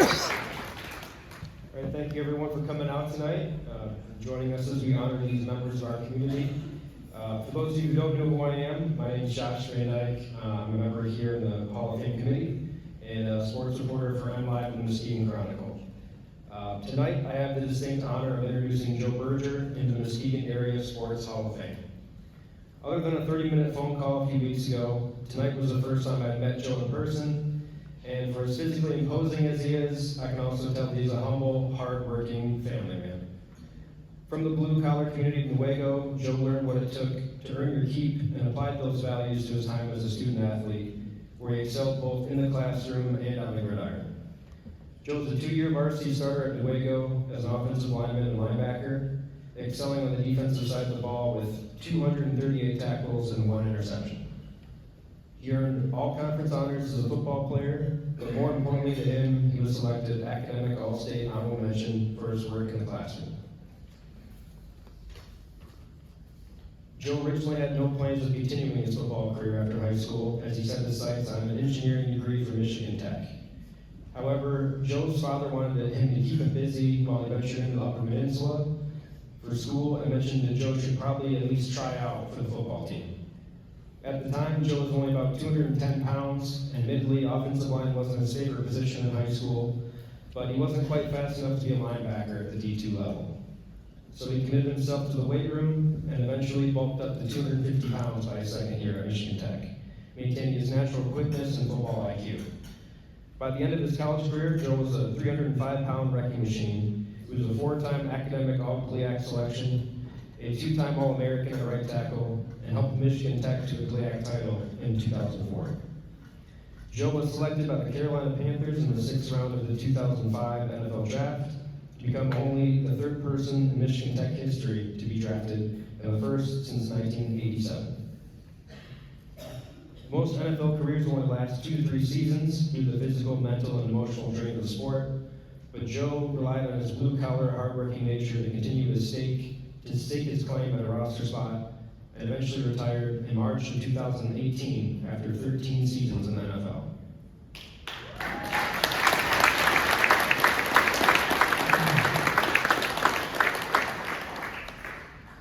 All right, thank you everyone for coming out tonight, joining us as we honor these members of our community. For those of you who don't know who I am, my name is Josh Van Dyke. I'm a member here in the Hall of Fame Committee and a sports reporter for MLive and the Muskegon Chronicle. Tonight, I have the distinct honor of introducing Joe Berger into the Muskegon Area Sports Hall of Fame. Other than a 30-minute phone call a few weeks ago, tonight was the first time I'd met Joe in person. And for as physically imposing as he is, I can also tell he's a humble, hard-working family man. From the blue-collar community of Newaygo, Joe learned what it took to earn your keep and applied those values to his time as a student-athlete, where he excelled both in the classroom and on the gridiron. Joe's a 2-year varsity starter at Newaygo as an offensive lineman and linebacker, excelling on the defensive side of the ball with 238 tackles and 1 interception. He earned all-conference honors as a football player, but more importantly to him, he was selected academic all-state honorable mention for his work in the classroom. Joe originally had no plans of continuing his football career after high school, as he set his sights on an engineering degree from Michigan Tech. However, Joe's father wanted him to keep him busy while he ventured into the Upper Peninsula for school and mentioned that Joe should probably at least try out for the football team. At the time, Joe was only about 210 pounds, and admittedly, offensive line wasn't his favorite position in high school, but he wasn't quite fast enough to be a linebacker at the D2 level. So he committed himself to the weight room and eventually bulked up to 250 pounds by his second year at Michigan Tech, maintaining his natural quickness and football IQ. By the end of his college career, Joe was a 305-pound wrecking machine. He was a 4-time academic All-GLIAC selection, a 2-time All-American at right tackle, and helped Michigan Tech to a GLIAC title in 2004. Joe was selected by the Carolina Panthers in the 6th round of the 2005 NFL Draft, to become only the 3rd person in Michigan Tech history to be drafted and the first since 1987. Most NFL careers only last 2 to 3 seasons due to the physical, mental, and emotional drain of the sport, but Joe relied on his blue-collar, hardworking nature to continue to stake his claim at a roster spot, and eventually retired in March of 2018 after 13 seasons in the NFL.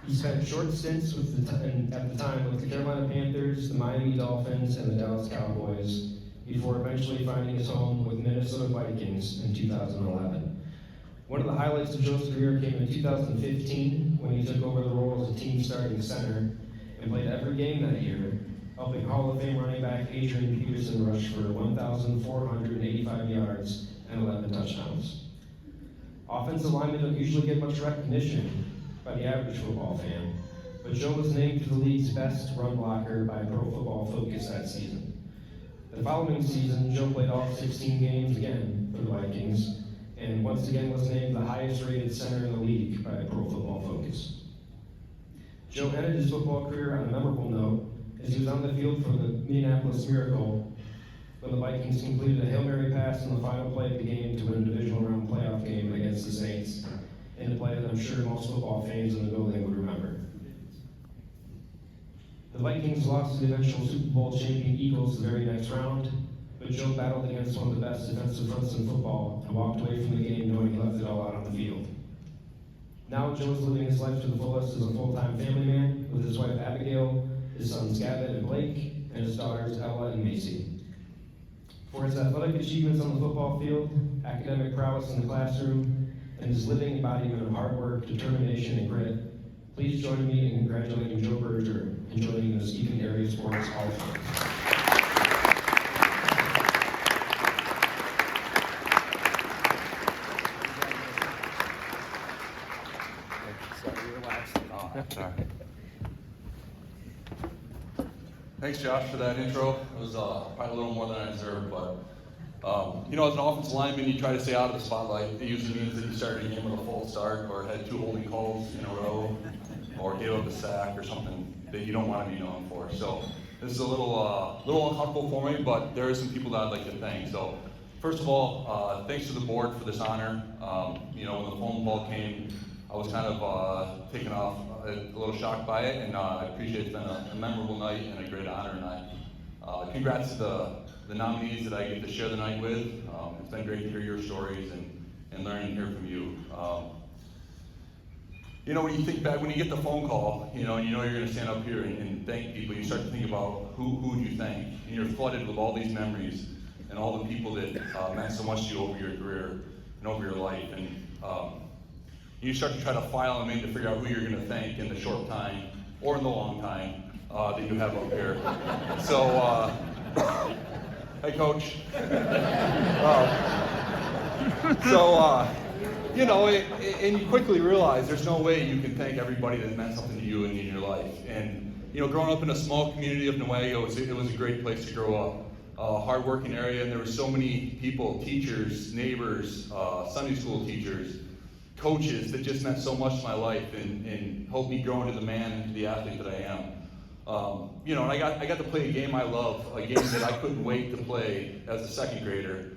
He spent short stints at the time with the Carolina Panthers, the Miami Dolphins, and the Dallas Cowboys, before eventually finding his home with Minnesota Vikings in 2011. One of the highlights of Joe's career came in 2015 when he took over the role as a team starting center and played every game that year, helping Hall of Fame running back Adrian Peterson rush for 1,485 yards and 11 touchdowns. Offensive linemen don't usually get much recognition by the average football fan, but Joe was named to the league's best run blocker by Pro Football Focus that season. The following season, Joe played all 16 games again for the Vikings, and once again was named the highest rated center in the league by Pro Football Focus. Joe ended his football career on a memorable note as he was on the field for the Minneapolis Miracle when the Vikings completed a Hail Mary pass in the final play of the game to win a divisional round playoff game against the Saints, in a play that I'm sure most football fans in the building would remember. The Vikings lost to the eventual Super Bowl champion Eagles the very next round, but Joe battled against one of the best defensive fronts in football and walked away from the game knowing he left it all out on the field. Now Joe is living his life to the fullest as a full-time family man with his wife Abigail, his sons Gavin and Blake, and his daughters Ella and Macy. For his athletic achievements on the football field, academic prowess in the classroom, and his living embodiment of hard work, determination, and grit, please join me in congratulating Joe Berger and joining the Muskegon Area Sports Hall of Fame. Sorry. Thanks, Josh, for that intro. It was probably a little more than I deserved, but as an offensive lineman, you try to stay out of the spotlight. It usually means that you started a game with a full start, or had 2 holding calls in a row, or gave up a sack, or something that you don't want to be known for. So this is a little uncomfortable for me, but there are some people that I'd like to thank. So first of all, thanks to the board for this honor. When the phone call came, I was kind of taken off, a little shocked by it, and I appreciate it's been a memorable night and a great honor, and congrats to the nominees that I get to share the night with. It's been great to hear your stories and learn and hear from you. When you think back, when you get the phone call, and you're going to stand up here and thank people, you start to think about who would you thank, and you're flooded with all these memories and all the people that meant so much to you over your career and over your life, and you start to try to file them in to figure out who you're going to thank in the short time or in the long time that you have up here. So, hey, Coach. And you quickly realize there's no way you can thank everybody that meant something to you in your life. And, growing up in a small community of Newaygo, it was a great place to grow up. Hard-working area, and there were so many people, teachers, neighbors, Sunday school teachers, coaches that just meant so much to my life and helped me grow into the man and the athlete that I am. And I got to play a game I love, a game that I couldn't wait to play as a second grader.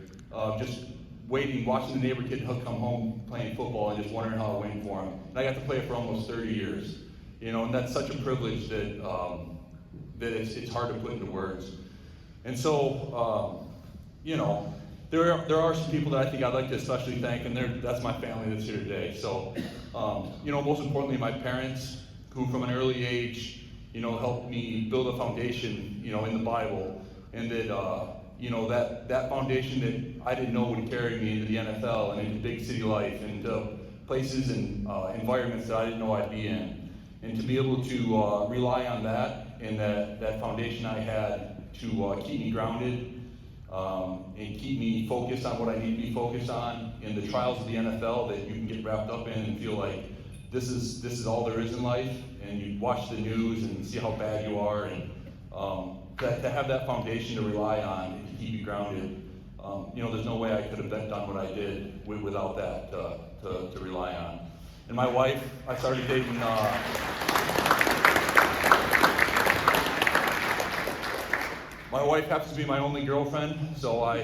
Just waiting, watching the neighbor kid come home playing football and just wondering how to win for him. And I got to play it for almost 30 years. And that's such a privilege that it's hard to put into words. And so, there are some people that I think I'd like to especially thank, and that's my family that's here today. So, most importantly, my parents, who from an early age, helped me build a foundation, in the Bible, and that, that foundation that I didn't know would carry me into the NFL and into big city life, into places and environments that I didn't know I'd be in. And to be able to rely on that and that foundation I had to keep me grounded and keep me focused on what I need to be focused on in the trials of the NFL that you can get wrapped up in and feel like this is all there is in life, and you watch the news and see how bad you are, and to have that foundation to rely on and to keep you grounded. There's no way I could have done what I did without that to rely on. And my wife, I started dating. My wife happens to be my only girlfriend, so I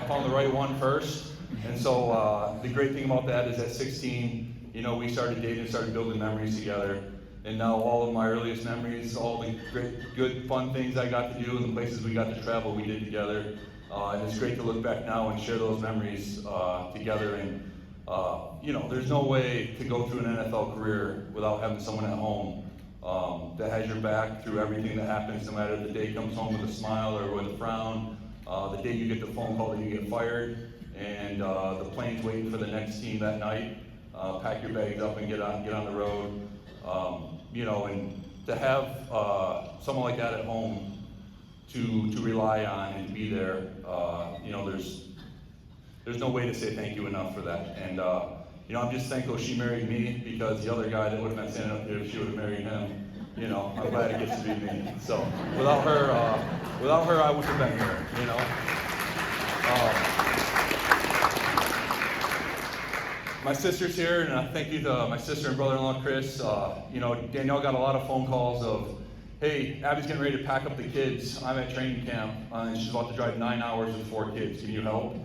found the right one first. And so the great thing about that is at 16, we started dating and started building memories together. And now all of my earliest memories, all the great, good, fun things I got to do and the places we got to travel, we did together. And it's great to look back now and share those memories together. And there's no way to go through an NFL career without having someone at home that has your back through everything that happens, no matter if the day comes home with a smile or with a frown, the day you get the phone call that you get fired, and the plane's waiting for the next team that night. Pack your bags up and get on the road. And to have someone like that at home to rely on and be there, there's no way to say thank you enough for that. And I'm just thankful she married me, because the other guy that would have been standing up here, if she would have married him, I'm glad it gets to be me. So without her, I wouldn't have been here. My sister's here, and I thank you to my sister and brother-in-law, Chris. Danielle got a lot of phone calls of, hey, Abby's getting ready to pack up the kids. I'm at training camp, and she's about to drive 9 hours with 4 kids. Can you help?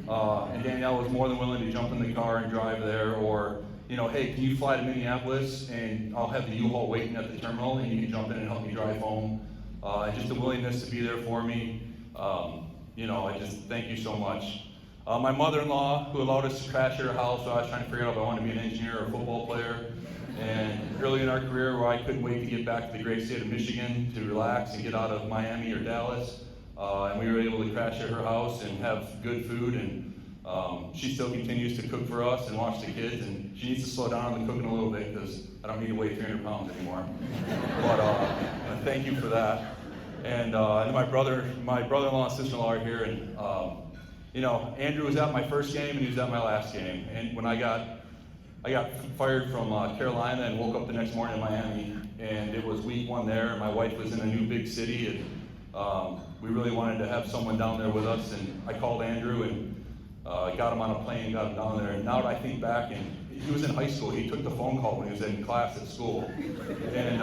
And Danielle was more than willing to jump in the car and drive there, or, hey, can you fly to Minneapolis, and I'll have the U-Haul waiting at the terminal, and you can jump in and help me drive home. And just the willingness to be there for me. I just thank you so much. My mother-in-law, who allowed us to crash at her house while I was trying to figure out if I wanted to be an engineer or a football player. And early in our career, where I couldn't wait to get back to the great state of Michigan to relax and get out of Miami or Dallas. And we were able to crash at her house and have good food. And she still continues to cook for us and watch the kids. And she needs to slow down on the cooking a little bit, because I don't need to weigh 300 pounds anymore. But thank you for that. And my brother-in-law and sister-in-law are here. And Andrew was at my first game and he was at my last game. And when I got fired from Carolina and woke up the next morning in Miami, and it was week 1 there, and my wife was in a new big city, and we really wanted to have someone down there with us. And I called Andrew and got him on a plane, got him down there. And now that I think back, and he was in high school, he took the phone call when he was in class at school, and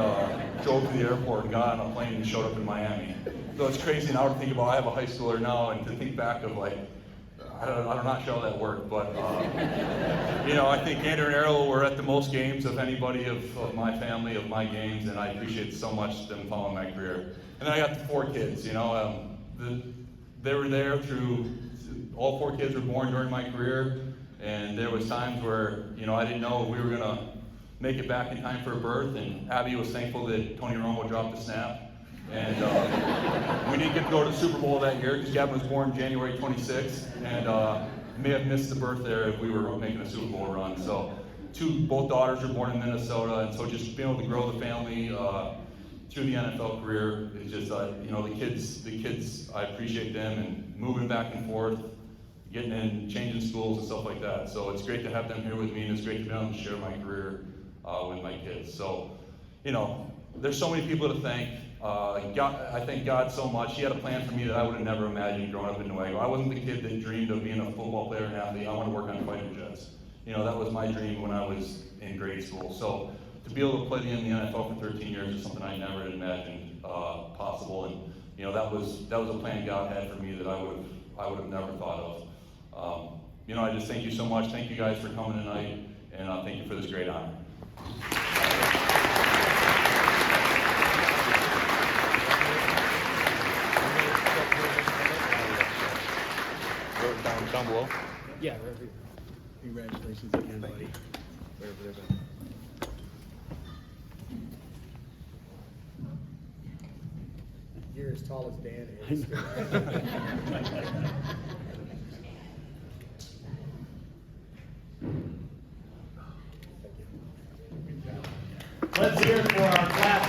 drove to the airport and got on a plane and showed up in Miami. So it's crazy now to think about. I have a high schooler now, and to think back of, like, I'm not sure how that worked, but I think Andrew and Errol were at the most games of anybody of my family, of my games, and I appreciate so much them following my career. And then I got the 4 kids. The they were there through, all 4 kids were born during my career, and there was times where, you know, I didn't know if we were gonna make it back in time for a birth, and Abby was thankful that Tony Romo dropped the snap. And we didn't get to go to the Super Bowl that year because Gavin was born January 26th, and may have missed the birth there if we were making a Super Bowl run. So both daughters were born in Minnesota, and so just being able to grow the family through the NFL career is just, you know, the kids, I appreciate them and moving back and forth, getting in, changing schools and stuff like that. So it's great to have them here with me, and it's great to be able to share my career with my kids. So, you know, there's so many people to thank. I thank God so much. He had a plan for me that I would have never imagined growing up in Newaygo. I wasn't the kid that dreamed of being a football player and athlete. I want to work on fighter jets. You know, that was my dream when I was in grade school. So to be able to play in the NFL for 13 years is something I never imagined possible. And you know, that was a plan God had for me that I would have never thought of. You know, I just thank you so much. Thank you guys for coming tonight, and thank you for this great honor. Down below? Yeah, right here. Congratulations again, buddy. You're as tall as Dan is. Let's hear it for our class